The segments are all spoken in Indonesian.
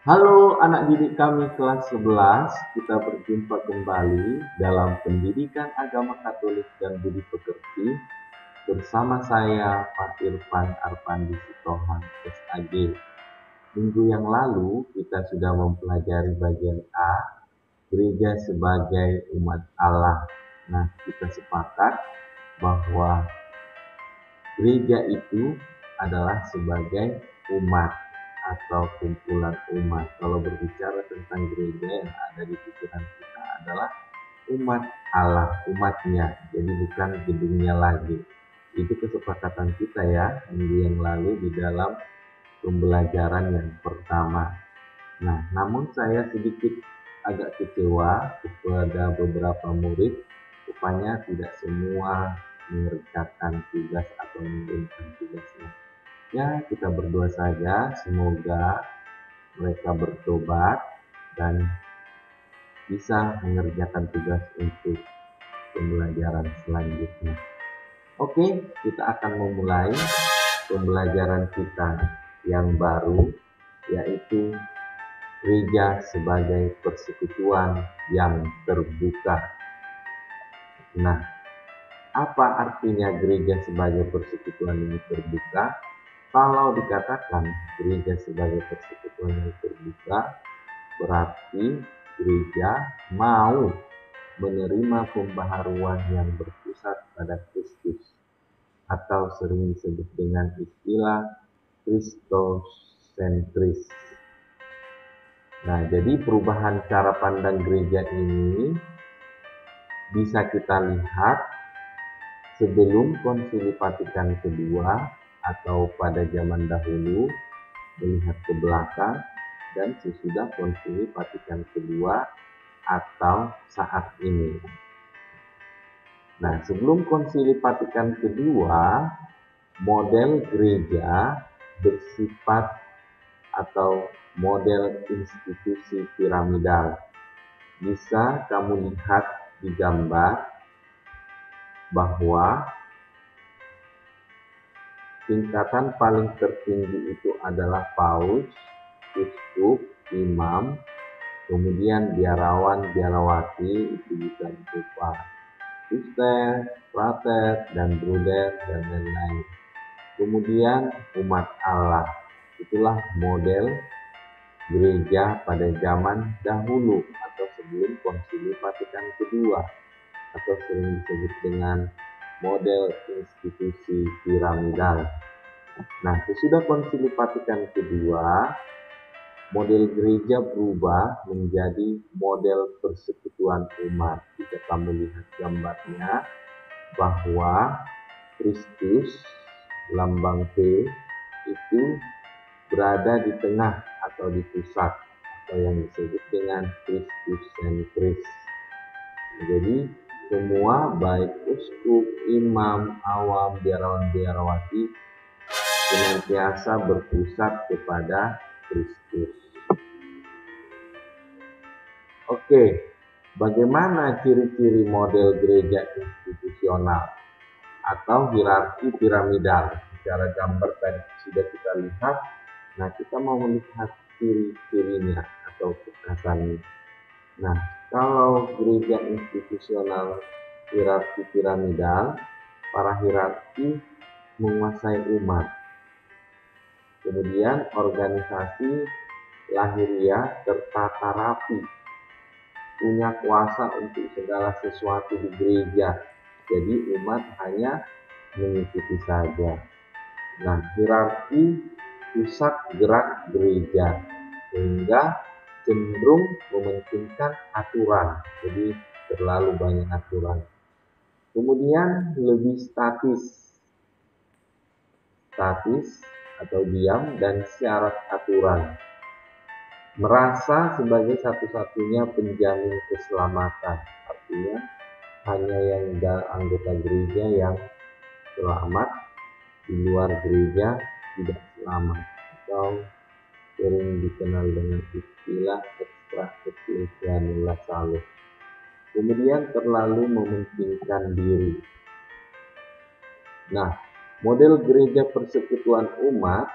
Halo anak didik kami kelas 11, kita berjumpa kembali dalam Pendidikan Agama Katolik dan Budi Pekerti bersama saya Pak Irfan Arpandi Sitohan SAG. Minggu yang lalu kita sudah mempelajari bagian A, gereja sebagai umat Allah. Nah, kita sepakat bahwa gereja itu adalah sebagai umat atau kumpulan umat. Kalau berbicara tentang gereja, yang ada di pikiran kita adalah umat Allah, umatnya. Jadi bukan gedungnya lagi. Itu kesepakatan kita ya minggu yang lalu di dalam pembelajaran yang pertama. Nah, namun saya sedikit agak kecewa kepada beberapa murid, rupanya tidak semua mengerjakan tugas atau mengirimkan tugasnya. Ya, kita berdoa saja semoga mereka bertobat dan bisa mengerjakan tugas untuk pembelajaran selanjutnya. Oke, kita akan memulai pembelajaran kita yang baru, yaitu gereja sebagai persekutuan yang terbuka. Nah, apa artinya gereja sebagai persekutuan yang terbuka? Kalau dikatakan gereja sebagai persekutuan yang terbuka, berarti gereja mau menerima pembaharuan yang berpusat pada Kristus, atau sering disebut dengan istilah Kristosentris. Nah, jadi perubahan cara pandang gereja ini bisa kita lihat sebelum Konsili Vatikan Kedua atau pada zaman dahulu, melihat ke belakang, dan sesudah Konsili Vatikan Kedua atau saat ini. Nah, sebelum Konsili Vatikan Kedua, model gereja bersifat atau model institusi piramidal. Bisa kamu lihat di gambar bahwa tingkatan paling tertinggi itu adalah paus, uskup, imam, kemudian biarawan, biarawati, itu bisa berupa suster, frater, dan bruder, dan lain-lain. Kemudian umat Allah, itulah model gereja pada zaman dahulu atau sebelum Konsili Vatikan Kedua, atau sering disebut dengan model institusi piramidal. Nah, sesudah Konsili Vatikan Kedua, model gereja berubah menjadi model persekutuan umat. Jika kamu lihat gambarnya, bahwa Kristus, lambang P, itu berada di tengah atau di pusat, atau yang disebut dengan Kristus sentris. Jadi semua baik uskup, imam, awam, biarawan, biarawati senantiasa berpusat kepada Kristus. Oke, bagaimana ciri-ciri model gereja institusional atau hierarki piramidal? Secara gambar tadi sudah kita lihat. Nah, kita mau melihat ciri-cirinya atau kekasannya. Nah, kalau gereja institusional hierarki piramidal, para hierarki menguasai umat. Kemudian organisasi lahiriah tertata rapi, punya kuasa untuk segala sesuatu di gereja. Jadi umat hanya mengikuti saja. Nah, hierarki pusat gerak gereja, sehingga cenderung mementingkan aturan. Jadi terlalu banyak aturan. Kemudian lebih statis atau diam dan syarat aturan. Merasa sebagai satu-satunya penjamin keselamatan. Artinya hanya yang anggota gereja yang selamat, di luar gereja tidak selamat, atau sering dikenal dengan istilah extra ecclesia nulla salus. Kemudian terlalu mementingkan diri. Nah, model gereja persekutuan umat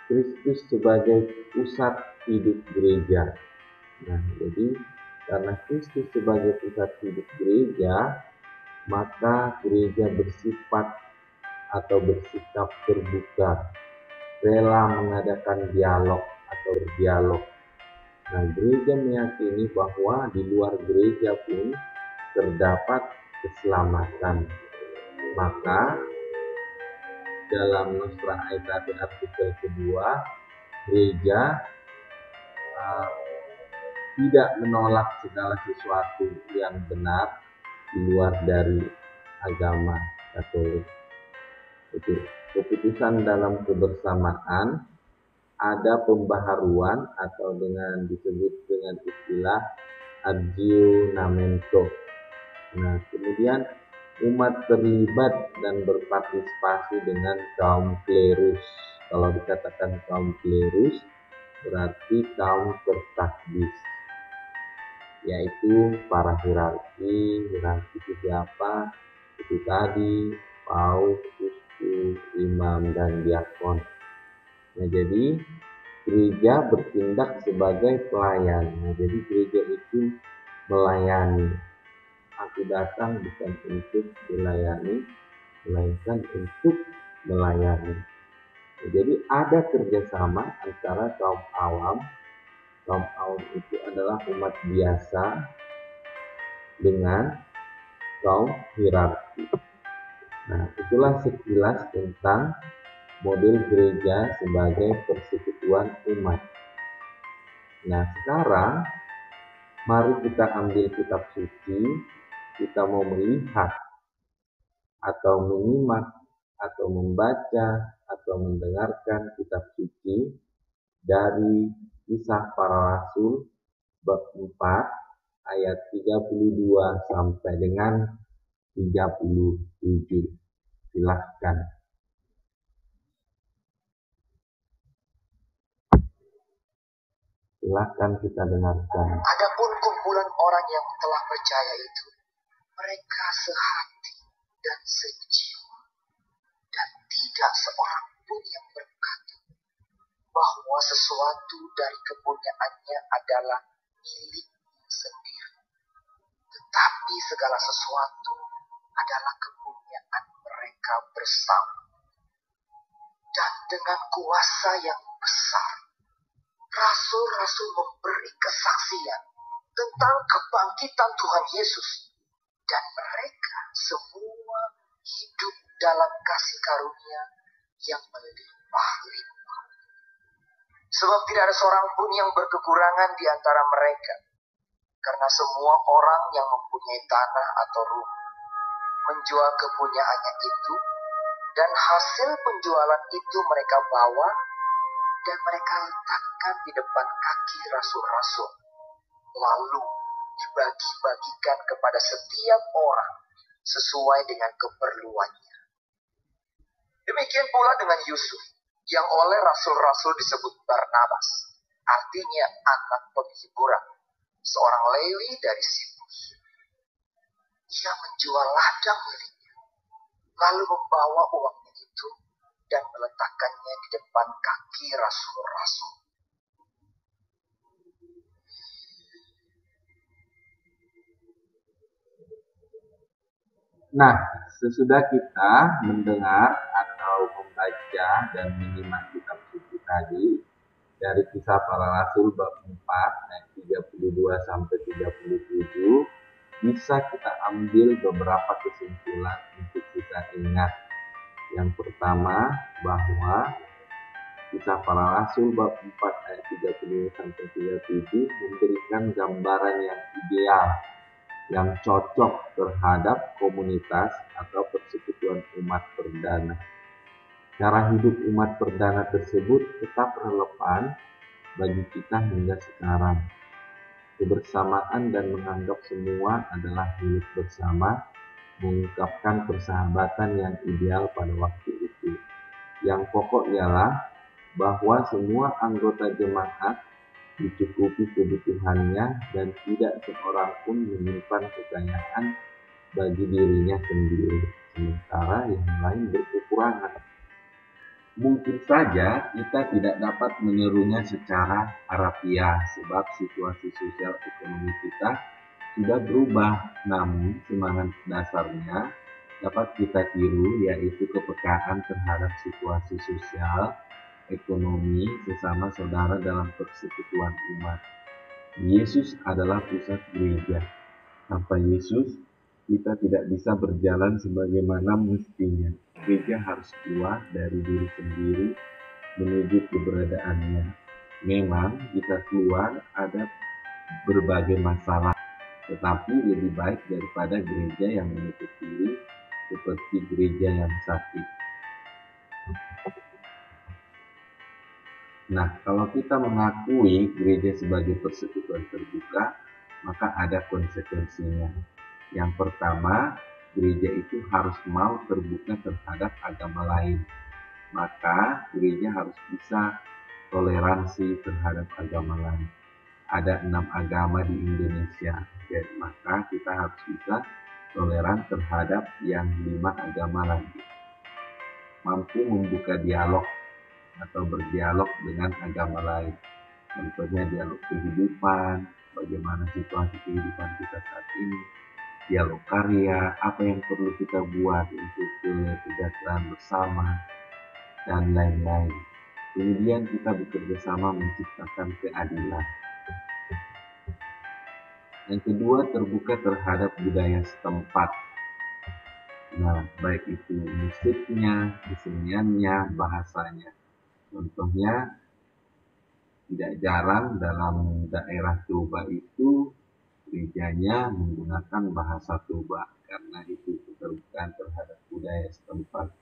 Kristus sebagai pusat hidup gereja. Nah, jadi karena Kristus sebagai pusat hidup gereja, maka gereja bersifat atau bersikap terbuka, rela mengadakan dialog atau berdialog. Nah, gereja meyakini bahwa di luar gereja pun terdapat keselamatan. Maka dalam Nostra Aetate artikel kedua, gereja tidak menolak segala sesuatu yang benar di luar dari agama Katolik. Itu keputusan dalam kebersamaan, ada pembaharuan atau disebut dengan istilah aggiornamento. Nah, kemudian umat terlibat dan berpartisipasi dengan kaum klerus. Kalau dikatakan kaum klerus, berarti kaum tertakdis, yaitu para hierarki itu siapa? Itu tadi paus, uskup, imam, dan diakon. Nah, jadi gereja bertindak sebagai pelayan. Nah, jadi gereja itu melayani. Aku datang bukan untuk dilayani, melainkan untuk melayani. Nah, jadi ada kerjasama antara kaum awam. Kaum awam itu adalah umat biasa dengan kaum hierarki. Nah, itulah sekilas tentang model gereja sebagai persekutuan umat. Nah, sekarang mari kita ambil kitab suci, kita mau melihat atau menyimak atau membaca atau mendengarkan kitab suci dari Kisah Para Rasul bab 4 ayat 32 sampai dengan 37. Silahkan. Silahkan kita dengarkan. Adapun kumpulan orang yang telah percaya itu, mereka sehati dan sejiwa, dan tidak seorang pun yang berkata bahwa sesuatu dari kepunyaannya adalah miliknya sendiri, tetapi segala sesuatu adalah kepunyaan mereka bersama. Dan dengan kuasa yang besar, rasul-rasul memberi kesaksian tentang kebangkitan Tuhan Yesus, dan mereka semua hidup dalam kasih karunia yang melimpah-limpah. Sebab tidak ada seorang pun yang berkekurangan di antara mereka, karena semua orang yang mempunyai tanah atau rumah menjual kepunyaannya itu, dan hasil penjualan itu mereka bawa dan mereka letakkan di depan kaki rasul-rasul, lalu dibagi-bagikan kepada setiap orang sesuai dengan keperluannya. Demikian pula dengan Yusuf, yang oleh rasul-rasul disebut Barnabas, artinya anak penghiburan, seorang Lewi dari Siprus. Ia menjual ladang miliknya, lalu membawa uangnya itu dan meletakkannya di depan kaki rasul-rasul. Nah, sesudah kita mendengar atau membaca dan menyimak kitab suci tadi dari Kisah Para Rasul bab 4 ayat 32 sampai 37, bisa kita ambil beberapa kesimpulan untuk kita ingat. Yang pertama, bahwa Kisah Para Rasul bab 4 ayat 32 sampai 37 memberikan gambaran yang ideal, yang cocok terhadap komunitas atau persekutuan umat perdana. Cara hidup umat perdana tersebut tetap relevan bagi kita hingga sekarang. Kebersamaan dan menganggap semua adalah milik bersama, mengungkapkan persahabatan yang ideal pada waktu itu. Yang pokok ialah bahwa semua anggota jemaat dicukupi kebutuhannya dan tidak seorang pun menyimpan kekayaan bagi dirinya sendiri, sementara yang lain berkekurangan. Mungkin saja kita tidak dapat menirunya secara harfiah sebab situasi sosial ekonomi kita sudah berubah, namun semangat dasarnya dapat kita tiru, yaitu kepekaan terhadap situasi sosial ekonomi sesama saudara dalam persekutuan umat. Yesus adalah pusat gereja. Tanpa Yesus, kita tidak bisa berjalan sebagaimana mestinya. Gereja harus keluar dari diri sendiri menuju keberadaannya. Memang kita keluar ada berbagai masalah, tetapi lebih baik daripada gereja yang menutup diri seperti gereja yang sakit. Nah, kalau kita mengakui gereja sebagai persekutuan terbuka, maka ada konsekuensinya. Yang pertama, gereja itu harus mau terbuka terhadap agama lain. Maka gereja harus bisa toleransi terhadap agama lain. Ada 6 agama di Indonesia, jadi maka kita harus bisa toleran terhadap yang 5 agama lagi. Mampu membuka dialog atau berdialog dengan agama lain. Contohnya dialog kehidupan, bagaimana situasi kehidupan kita saat ini, dialog karya, apa yang perlu kita buat untuk kesejahteraan bersama, dan lain-lain. Kemudian kita bekerja sama menciptakan keadilan. Yang kedua, terbuka terhadap budaya setempat. Nah, baik itu musiknya, keseniannya, bahasanya. Contohnya, tidak jarang dalam daerah Toba itu gerejanya menggunakan bahasa Toba karena itu keterbukaan terhadap budaya setempat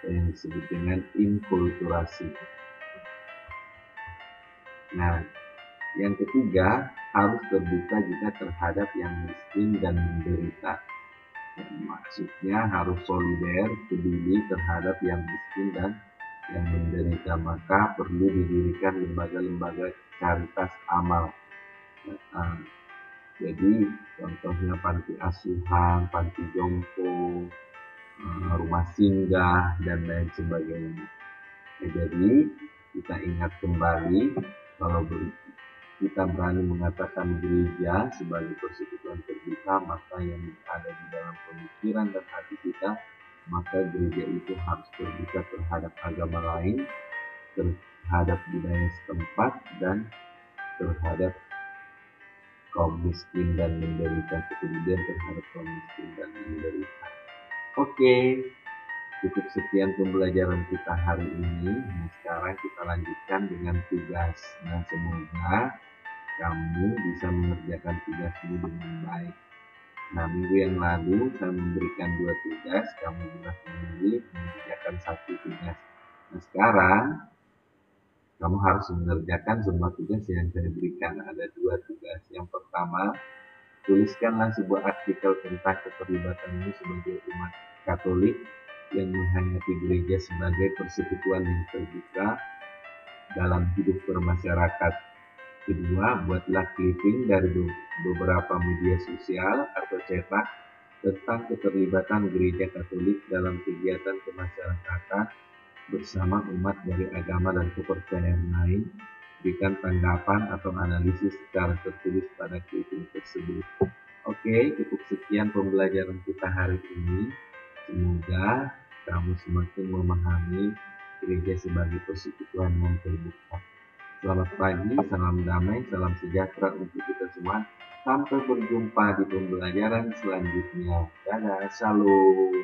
yang disebut dengan inkulturasi. Nah, yang ketiga, harus terbuka juga terhadap yang miskin dan menderita. Maksudnya harus solider, peduli terhadap yang miskin dan yang menderita. Maka perlu didirikan lembaga-lembaga caritas amal. Jadi contohnya panti asuhan, panti jompo, rumah singgah, dan lain sebagainya. Jadi kita ingat kembali, kalau kita berani mengatakan gereja sebagai persekutuan terbuka, maka yang ada di dalam pemikiran dan hati kita, maka gereja itu harus terbuka terhadap agama lain, terhadap budaya setempat, dan terhadap kaum miskin dan menderita, kemudian terhadap kaum miskin dan menderita. Oke, cukup sekian pembelajaran kita hari ini. Nah, sekarang kita lanjutkan dengan tugas. Nah, semoga kamu bisa mengerjakan tugasmu dengan baik. Nah, minggu yang lalu saya memberikan 2 tugas, kamu juga memilih mengerjakan 1 tugas. Nah, sekarang kamu harus mengerjakan semua tugas yang saya berikan. Ada 2 tugas. Yang pertama, tuliskanlah sebuah artikel tentang keterlibatanmu sebagai umat Katolik yang menghayati gereja sebagai persekutuan yang terbuka dalam hidup bermasyarakat. Kedua, buatlah clipping dari beberapa media sosial atau cetak tentang keterlibatan gereja Katolik dalam kegiatan kemasyarakatan bersama umat dari agama dan kepercayaan lain. Berikan tanggapan atau analisis secara tertulis pada clipping tersebut. Oke, cukup sekian pembelajaran kita hari ini. Semoga kamu semakin memahami gereja sebagai persekutuan yang terbuka. Selamat pagi, salam damai, salam sejahtera untuk kita semua. Sampai berjumpa di pembelajaran selanjutnya. Dadah, shalom.